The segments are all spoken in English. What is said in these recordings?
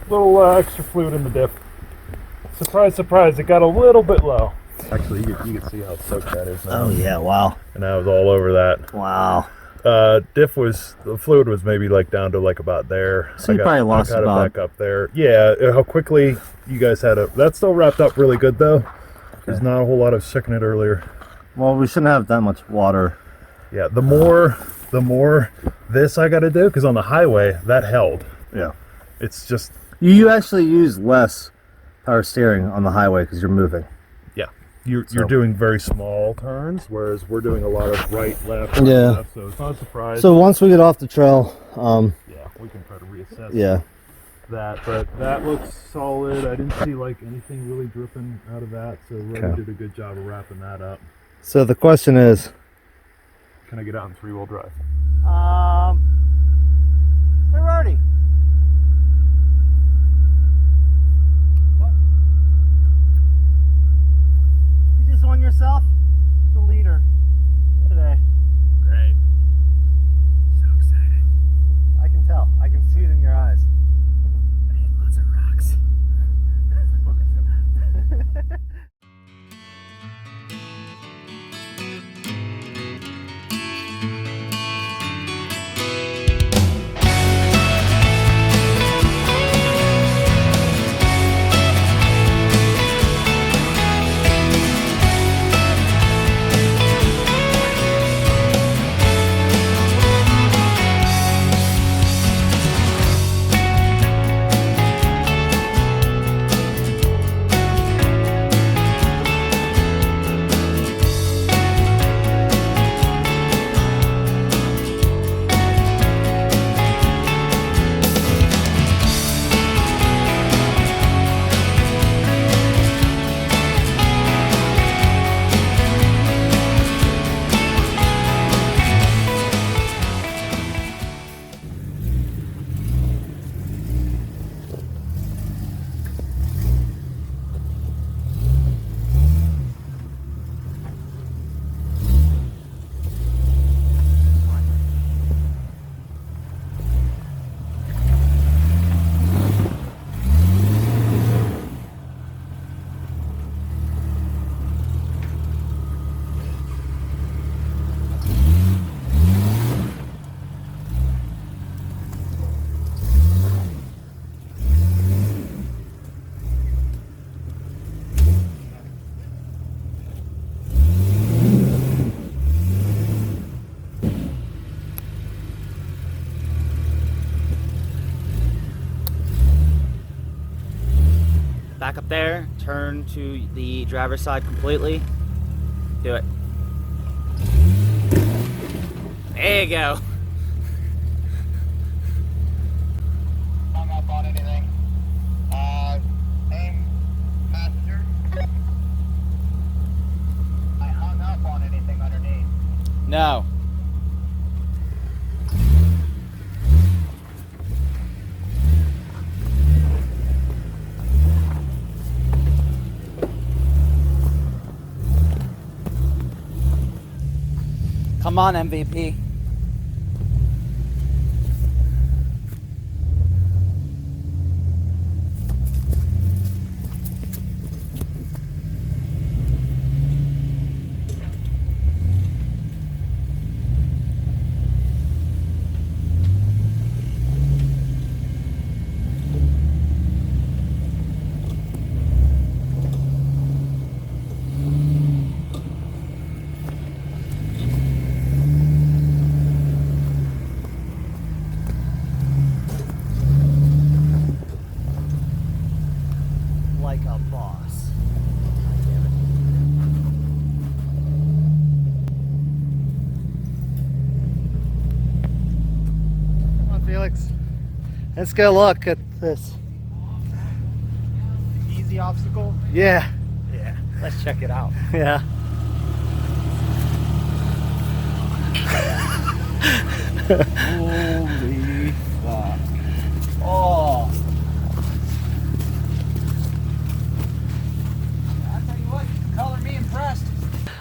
little extra fluid in the diff. Surprise, surprise, it got a little bit low. Actually, you can see how soaked that is now. Oh yeah, wow. And I was all over that. Wow. Diff was, the fluid was maybe like down to like about there. So you probably lost I got about... it back up there. Yeah, how quickly you guys had it. That's still wrapped up really good though. There's not a whole lot of sticking it earlier. Well, we shouldn't have that much water. Yeah, the more this I got to do, because on the highway that held. Yeah. It's just... You actually use less power steering on the highway because you're moving. Yeah. You're doing very small turns, whereas we're doing a lot of right, left, left, so it's not a surprise. So once we get off the trail, yeah, we can try to reassess that, but that looks solid. I didn't see like anything really dripping out of that, so Roddy did a good job of wrapping that up. So the question is, can I get out in 3-wheel drive? Hey Roddy. What? You just won yourself the leader today. Great. So excited. I can tell. I can see it in your eyes. I hit lots of rocks. Back up there, turn to the driver's side completely. Do it. There you go. Hung up on anything. Aim passenger. I hung up on anything underneath. No. Come on, MVP. Like a boss. Come on, Felix. Let's go look at this. Easy obstacle? Yeah. Yeah. Let's check it out. Yeah. Holy fuck. Oh. I'll tell you what, color me impressed.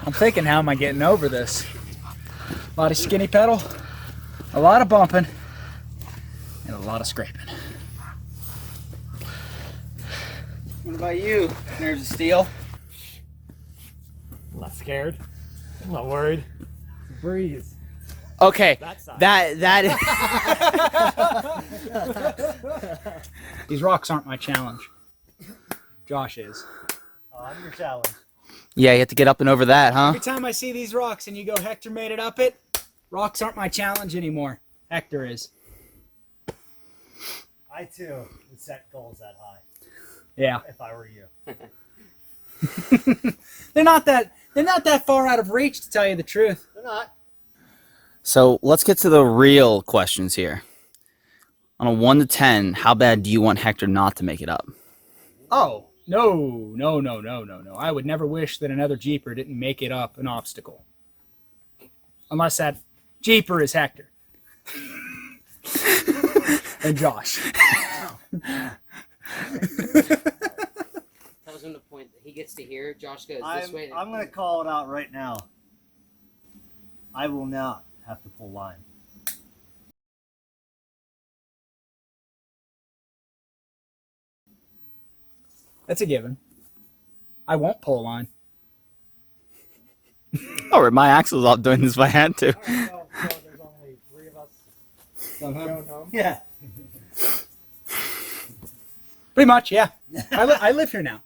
I'm thinking, how am I getting over this? A lot of skinny pedal, a lot of bumping, and a lot of scraping. about you, Nerves of Steel? I'm not scared. I'm not worried. It's a breeze. Okay, That side. that is. These rocks aren't my challenge. Josh is. Oh, I'm your challenge. Yeah, you have to get up and over that, huh? Every time I see these rocks and you go, Hector made it up it, rocks aren't my challenge anymore. Hector is. I too would set goals that high Yeah. if I were you. They're not that far out of reach, to tell you the truth. They're not. So let's get to the real questions here. On a 1 to 10, how bad do you want Hector not to make it up? Oh, no. I would never wish that another Jeeper didn't make it up an obstacle. Unless that Jeeper is Hector. And Josh. Tells him the point that he gets to hear. Josh goes this way. I'm going to call it out right now. I will not have to pull line. That's a given. I won't pull a line. I'll rip my axles off doing this if I had to. So there's only 3 of us going home? Yeah. Pretty much, yeah. I live here now.